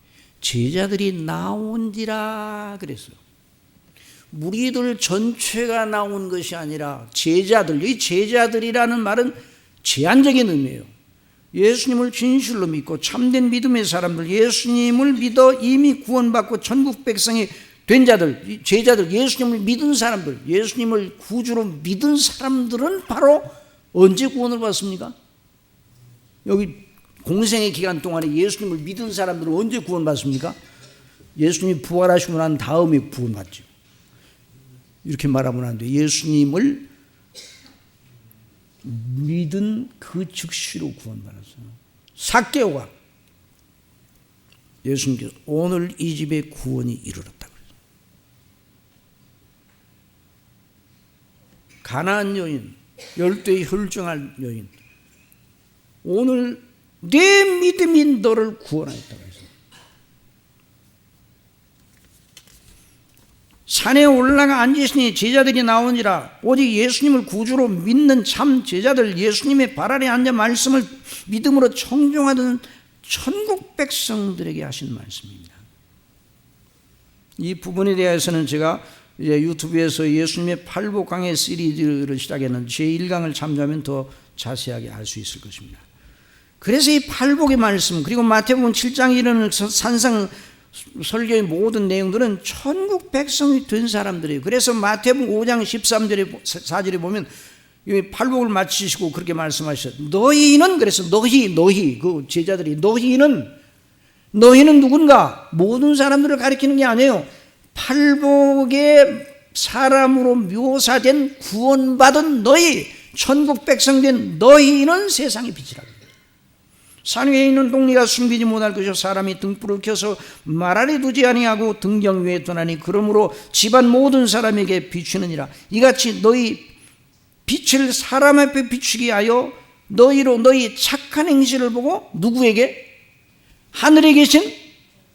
제자들이 나온지라 그랬어요. 무리들 전체가 나온 것이 아니라 제자들, 이 제자들이라는 말은 제한적인 의미예요. 예수님을 진실로 믿고 참된 믿음의 사람들, 예수님을 믿어 이미 구원받고 천국 백성이 된 자들, 제자들, 예수님을 믿은 사람들, 예수님을 구주로 믿은 사람들은 바로 언제 구원을 받습니까? 여기 공생의 기간 동안에 예수님을 믿은 사람들은 언제 구원받습니까? 예수님이 부활하시고 난 다음에 구원받죠. 이렇게 말하면 안 돼요. 예수님을 믿은 그 즉시로 구원받았어요. 삭개오가 예수님께서 오늘 이 집에 구원이 이르렀다 그랬어요. 가나안 여인, 열대의 혈증할 여인, 오늘 내 믿음이 너를 구원하였다고 했어요. 산에 올라가 앉으시니 제자들이 나오니라. 오직 예수님을 구주로 믿는 참 제자들, 예수님의 발 아래 앉아 말씀을 믿음으로 청종하던 천국 백성들에게 하신 말씀입니다. 이 부분에 대해서는 제가 이제 유튜브에서 예수님의 팔복 강해 시리즈를 시작했는데 제1강을 참조하면 더 자세하게 알 수 있을 것입니다. 그래서 이 팔복의 말씀, 그리고 마태복음 7장에 이르는 산상 설교의 모든 내용들은 천국 백성이 된 사람들이에요. 그래서 마태복음 5장 13절에 4절에 보면 팔복을 마치시고 그렇게 말씀하셨어요. 너희는, 그래서 너희 그 제자들이 너희는 누군가? 모든 사람들을 가리키는 게 아니에요. 팔복의 사람으로 묘사된 구원받은 너희, 천국 백성 된 너희는 세상의 빛이라고. 산 위에 있는 동리가 숨기지 못할 것이요 사람이 등불을 켜서 말 아래 두지 아니하고 등경 위에 두나니 그러므로 집안 모든 사람에게 비추느니라. 이같이 너희 빛을 사람 앞에 비추게 하여 너희로 너희 착한 행실을 보고 누구에게? 하늘에 계신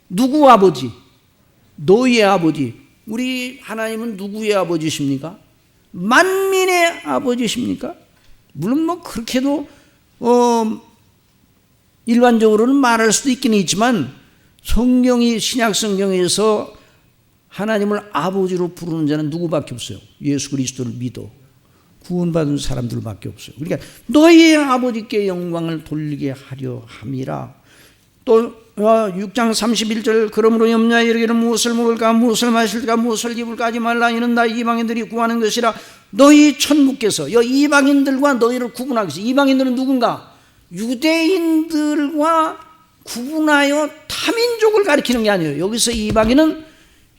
누구 아버지? 너희의 아버지. 우리 하나님은 누구의 아버지십니까? 만민의 아버지십니까? 물론 뭐 그렇게도 일반적으로는 말할 수도 있기는 있지만 성경이 신약 성경에서 하나님을 아버지로 부르는 자는 누구밖에 없어요. 예수 그리스도를 믿어 구원받은 사람들밖에 없어요. 그러니까 너희의 아버지께 영광을 돌리게 하려 함이라. 또 6장 31절 그러므로 염려하여 이르기를 무엇을 먹을까 무엇을 마실까 무엇을 입을까 하지 말라. 이는 나 이방인들이 구하는 것이라. 너희 천국께서 이방인들과 너희를 구분하겠어. 이방인들은 누군가? 유대인들과 구분하여 타민족을 가리키는 게 아니에요. 여기서 이방인은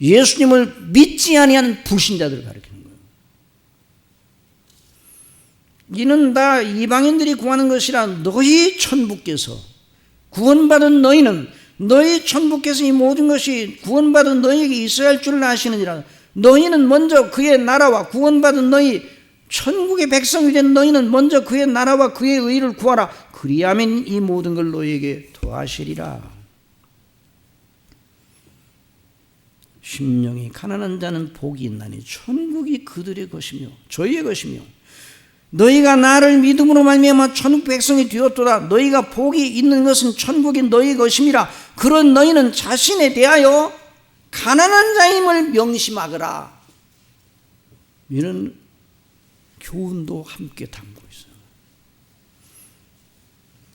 예수님을 믿지 아니하는 불신자들을 가리키는 거예요. 이는 다 이방인들이 구하는 것이라. 너희 천부께서 구원받은 너희는 너희 천부께서 이 모든 것이 구원받은 너희에게 있어야 할 줄을 아시느니라. 너희는 먼저 그의 나라와 구원받은 너희 천국의 백성이 된 너희는 먼저 그의 나라와 그의 의를 구하라. 그리하면 이 모든 걸 너희에게 더하시리라. 심령이 가난한 자는 복이 있나니 천국이 그들의 것이며 저희의 것이며 너희가 나를 믿음으로 말미암아 천국 백성이 되었도다. 너희가 복이 있는 것은 천국이 너희 것임이라. 그런 너희는 자신에 대하여 가난한 자임을 명심하거라. 이런 교훈도 함께 담고 있어요.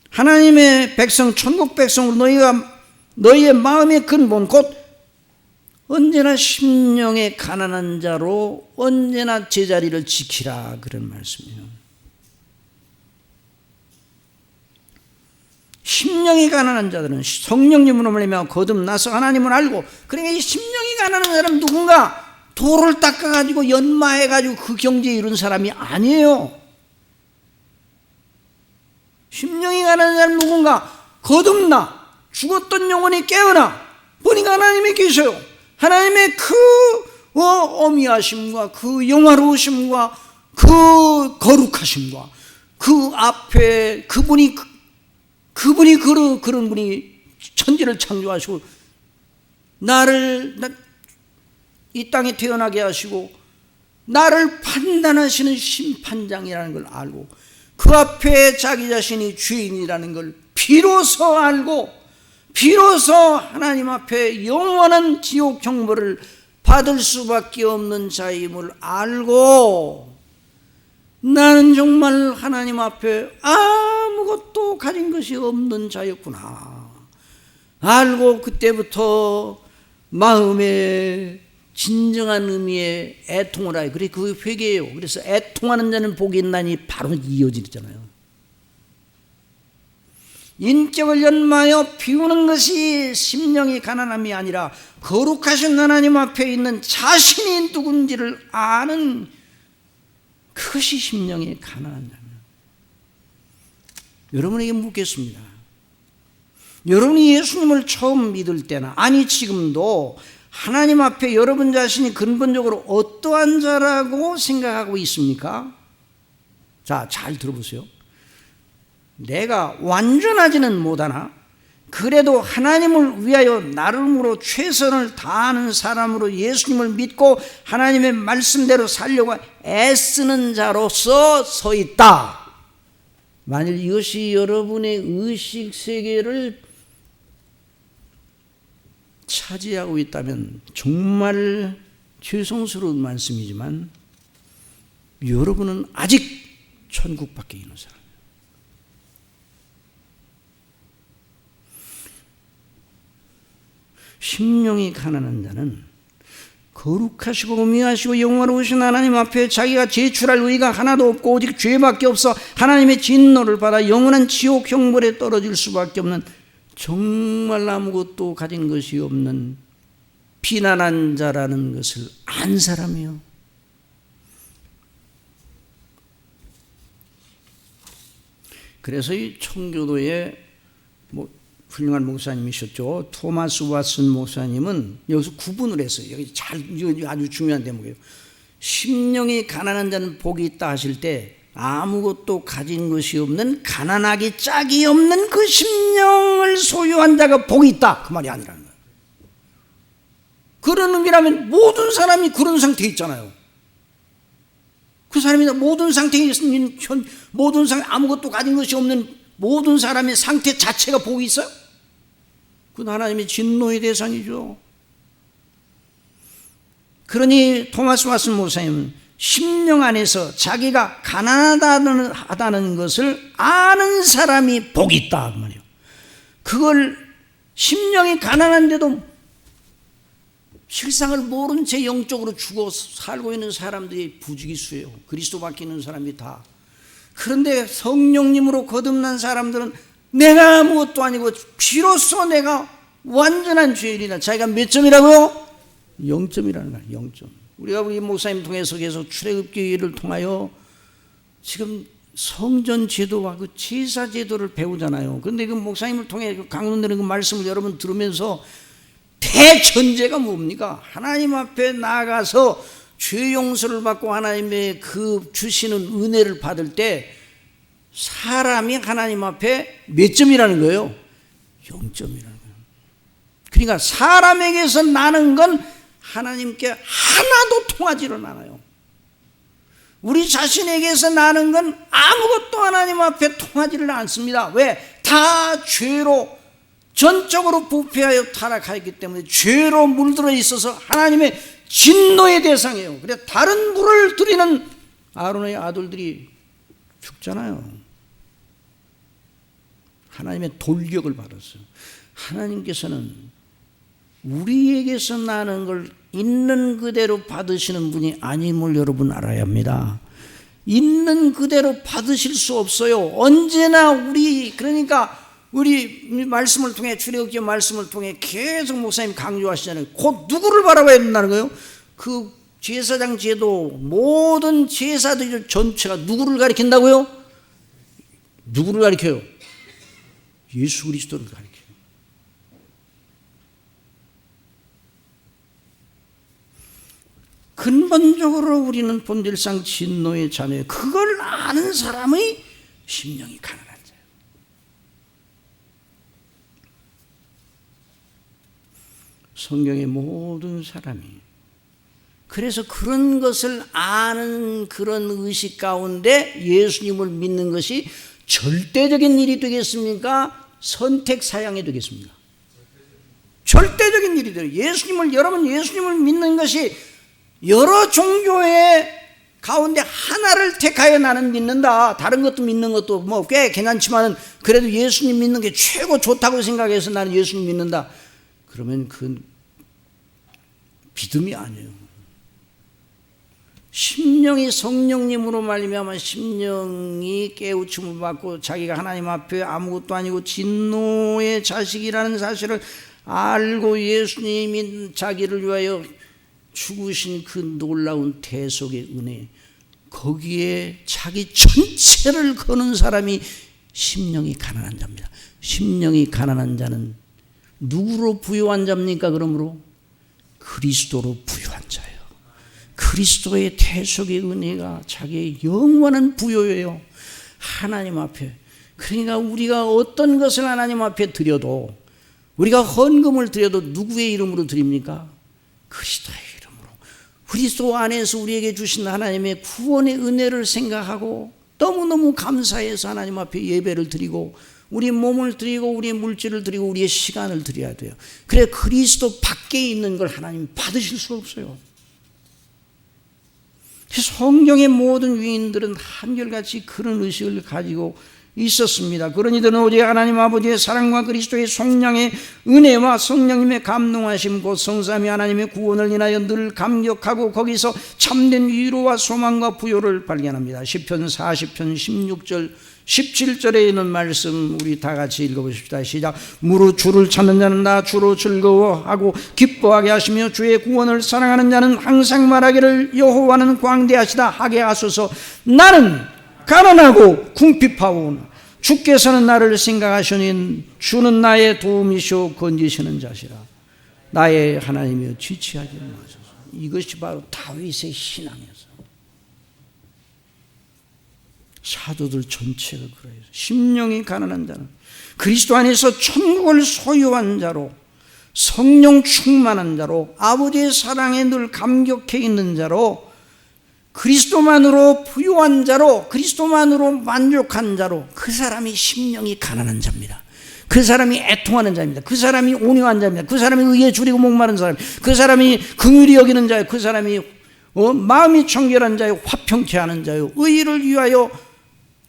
하나님의 백성, 천국 백성으로 너희의 마음의 근본 곧 언제나 심령의 가난한 자로 언제나 제자리를 지키라, 그런 말씀이에요. 심령이 가난한 자들은 성령님으로 말미암아 거듭나서 하나님을 알고, 그러니까 이 심령이 가난한 사람은 누군가? 돌을 닦아가지고 연마해가지고 그 경지에 이룬 사람이 아니에요. 심령이 가난한 사람은 누군가? 거듭나 죽었던 영혼이 깨어나 보니까 하나님이 계셔요. 하나님의 그 어미하심과 그 영화로우심과 그 거룩하심과 그 앞에 그분이 그런 분이 천지를 창조하시고 나를 이 땅에 태어나게 하시고 나를 판단하시는 심판장이라는 걸 알고 그 앞에 자기 자신이 죄인이라는 걸 비로소 알고 비로소 하나님 앞에 영원한 지옥 형벌을 받을 수밖에 없는 자임을 알고 나는 정말 하나님 앞에 아무것도 가진 것이 없는 자였구나 알고 그때부터 마음에 진정한 의미의 애통을 하여, 그래 그게 회개예요. 그래서 애통하는 자는 복이 있나니 바로 이어지잖아요. 인격을 연마하여 비우는 것이 심령이 가난함이 아니라 거룩하신 하나님 앞에 있는 자신이 누군지를 아는 그것이 심령이 가난한 자입니다. 여러분에게 묻겠습니다. 여러분이 예수님을 처음 믿을 때나 아니 지금도 하나님 앞에 여러분 자신이 근본적으로 어떠한 자라고 생각하고 있습니까? 자, 잘 들어보세요. 내가 완전하지는 못하나 그래도 하나님을 위하여 나름으로 최선을 다하는 사람으로 예수님을 믿고 하나님의 말씀대로 살려고 애쓰는 자로서 서 있다. 만일 이것이 여러분의 의식세계를 차지하고 있다면 정말 죄송스러운 말씀이지만 여러분은 아직 천국 밖에 있는 사람. 심령이 가난한 자는 거룩하시고 오묘하시고 영화로우신 하나님 앞에 자기가 제출할 의가 하나도 없고 오직 죄밖에 없어 하나님의 진노를 받아 영원한 지옥 형벌에 떨어질 수밖에 없는 정말 아무것도 가진 것이 없는 비난한 자라는 것을 안 사람이요. 그래서 이 청교도에 훌륭한 목사님이셨죠. 토마스 왓슨 목사님은 여기서 구분을 했어요. 여기 이거 아주 중요한 대목이에요. 심령이 가난한 자는 복이 있다 하실 때 아무것도 가진 것이 없는 가난하기 짝이 없는 그 심령을 소유한 자가 복이 있다. 그 말이 아니라는 거예요. 그런 의미라면 모든 사람이 그런 상태에 있잖아요. 그 사람이 모든 상태에 있는 모든 상태 아무것도 가진 것이 없는 모든 사람의 상태 자체가 복이 있어요? 그건 하나님의 진노의 대상이죠. 그러니 토마스 왓슨 목사님은 심령 안에서 자기가 가난하다는 것을 아는 사람이 복이 있다 그 말이에요. 그걸 심령이 가난한데도 실상을 모른 채 영적으로 죽어 살고 있는 사람들이 부지기수예요. 그리스도 밖에 있는 사람이 다. 그런데 성령님으로 거듭난 사람들은 내가 아무것도 아니고 비로소 내가 완전한 죄인이다. 자기가 몇 점이라고요? 0점이라는 거예요. 0점. 우리가 우리 목사님 통해서 계속 출애굽기를 통하여 지금 성전 제도와 그 제사 제도를 배우잖아요. 그런데 그 목사님을 통해 강론되는 그 말씀을 여러분 들으면서 대전제가 뭡니까? 하나님 앞에 나가서 죄 용서를 받고 하나님의 그 주시는 은혜를 받을 때 사람이 하나님 앞에 몇 점이라는 거예요? 0점이라는 거예요. 그러니까 사람에게서 나는 건 하나님께 하나도 통하지를 않아요. 우리 자신에게서 나는 건 아무것도 하나님 앞에 통하지를 않습니다. 왜? 다 죄로 전적으로 부패하여 타락하였기 때문에 죄로 물들어 있어서 하나님의 진노의 대상이에요. 그래 다른 물을 들이는 아론의 아들들이 죽잖아요. 하나님의 돌격을 받았어요. 하나님께서는 우리에게서 나는 걸 있는 그대로 받으시는 분이 아님을 여러분 알아야 합니다. 있는 그대로 받으실 수 없어요. 언제나 그러니까 우리 말씀을 통해 출애굽기 말씀을 통해 계속 목사님 강조하시잖아요. 곧 누구를 바라봐야 된다는 거예요? 그 제사장 제도 모든 제사들 전체가 누구를 가리킨다고요? 누구를 가리켜요? 예수 그리스도를 가리켜요. 근본적으로 우리는 본질상 진노의 자녀예요. 그걸 아는 사람의 심령이 가난한 자예요. 성경의 모든 사람이 그래서 그런 것을 아는 그런 의식 가운데 예수님을 믿는 것이 절대적인 일이 되겠습니까? 선택 사양이 되겠습니까? 절대적인 일이 돼요. 여러분 예수님을 믿는 것이 여러 종교의 가운데 하나를 택하여 나는 믿는다. 다른 것도 믿는 것도 꽤 괜찮지만 그래도 예수님 믿는 게 최고 좋다고 생각해서 나는 예수님 믿는다. 그러면 그 믿음이 아니에요. 심령이 성령님으로 말미암아 심령이 깨우침을 받고 자기가 하나님 앞에 아무것도 아니고 진노의 자식이라는 사실을 알고 예수님이 자기를 위하여 죽으신 그 놀라운 대속의 은혜, 거기에 자기 전체를 거는 사람이 심령이 가난한 자입니다. 심령이 가난한 자는 누구로 부유한 자입니까? 그러므로 그리스도로 부유한 자예요. 그리스도의 대속의 은혜가 자기의 영원한 부요예요. 하나님 앞에. 그러니까 우리가 어떤 것을 하나님 앞에 드려도, 우리가 헌금을 드려도 누구의 이름으로 드립니까? 그리스도의 이름으로. 그리스도 안에서 우리에게 주신 하나님의 구원의 은혜를 생각하고 너무너무 감사해서 하나님 앞에 예배를 드리고 우리 몸을 드리고 우리의 물질을 드리고 우리의 시간을 드려야 돼요. 그래 그리스도 밖에 있는 걸 하나님 받으실 수 없어요. 성경의 모든 위인들은 한결같이 그런 의식을 가지고 있었습니다. 그런 이들은 오직 하나님 아버지의 사랑과 그리스도의 속량의 은혜와 성령님의 감동하심 곧 성삼위 하나님의 구원을 인하여 늘 감격하고 거기서 참된 위로와 소망과 부요를 발견합니다. 시편 40편 16절 17절에 있는 말씀 우리 다 같이 읽어보십시다. 시작. 무릇 주를 찾는 자는 다 주로 즐거워하고 기뻐하게 하시며 주의 구원을 사랑하는 자는 항상 말하기를 여호와는 광대하시다 하게 하소서. 나는 가난하고 궁핍하오나 주께서는 나를 생각하시니 주는 나의 도움이시오 건지시는 자시라. 나의 하나님이여 지체하지 마소서. 이것이 바로 다윗의 신앙이었어요. 사도들 전체가 그래요. 심령이 가난한 자는 그리스도 안에서 천국을 소유한 자로 성령 충만한 자로 아버지의 사랑에 늘 감격해 있는 자로 그리스도만으로 부유한 자로 그리스도만으로 만족한 자로 그 사람이 심령이 가난한 자입니다. 그 사람이 애통하는 자입니다. 그 사람이 온유한 자입니다. 그 사람이 의에 줄이고 목마른 사람, 그 사람이 긍휼히 여기는 자요. 그 사람이 마음이 청결한 자요. 화평케 하는 자요. 의를 위하여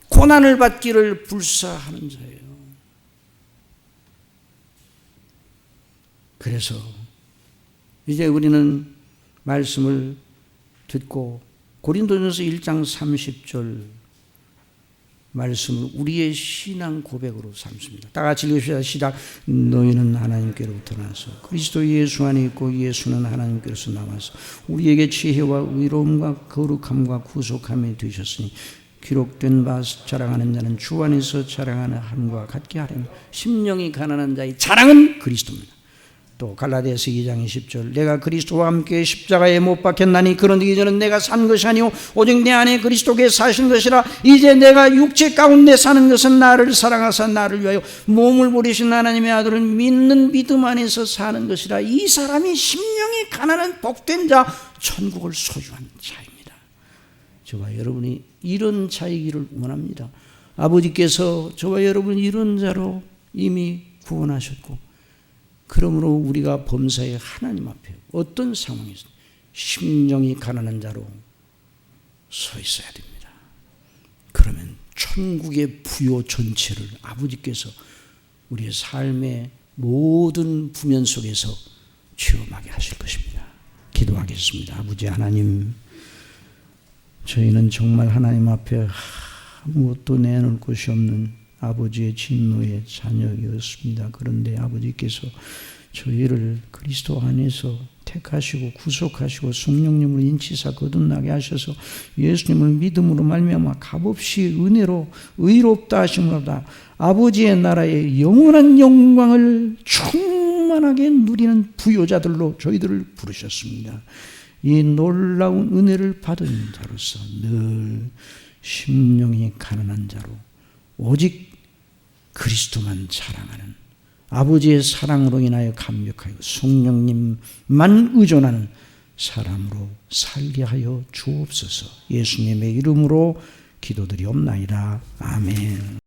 고난을 받기를 불사하는 자예요. 그래서 이제 우리는 말씀을 듣고 고린도전서 1장 30절 말씀을 우리의 신앙 고백으로 삼습니다. 다 같이 읽읍시다. 시작. 너희는 하나님께로부터 나서 그리스도 예수 안에 있고 예수는 하나님께로서 나와서 우리에게 지혜와 의로움과 거룩함과 구속함이 되셨으니 기록된 바 자랑하는 자는 주 안에서 자랑하는 함과 같게 하려면 심령이 가난한 자의 자랑은 그리스도입니다. 또 갈라디아서 2장 20절 내가 그리스도와 함께 십자가에 못 박혔나니 그런데 이제는 내가 산 것이 아니오 오직 내 안에 그리스도께 사신 것이라. 이제 내가 육체 가운데 사는 것은 나를 사랑하사 나를 위하여 몸을 버리신 하나님의 아들을 믿는 믿음 안에서 사는 것이라. 이 사람이 심령이 가난한 복된 자 천국을 소유한 자입니다. 저와 여러분이 이런 자이기를 원합니다. 아버지께서 저와 여러분 이런 자로 이미 구원하셨고 그러므로 우리가 범사에 하나님 앞에 어떤 상황에서 심령이 가난한 자로 서 있어야 됩니다. 그러면 천국의 부요 전체를 아버지께서 우리의 삶의 모든 부면 속에서 체험하게 하실 것입니다. 기도하겠습니다. 아버지 하나님, 저희는 정말 하나님 앞에 아무것도 내놓을 곳이 없는 아버지의 진노의 자녀였습니다. 그런데 아버지께서 저희를 그리스도 안에서 택하시고 구속하시고 성령님을 인치사 거듭나게 하셔서 예수님을 믿음으로 말미암아 값없이 은혜로 의롭다 하심으로다 아버지의 나라의 영원한 영광을 충만하게 누리는 부요자들로 저희들을 부르셨습니다. 이 놀라운 은혜를 받은 자로서 늘 심령이 가난한 자로 오직 그리스도만 자랑하는 아버지의 사랑으로 인하여 감격하여 성령님만 의존하는 사람으로 살게 하여 주옵소서. 예수님의 이름으로 기도드리옵나이다. 아멘.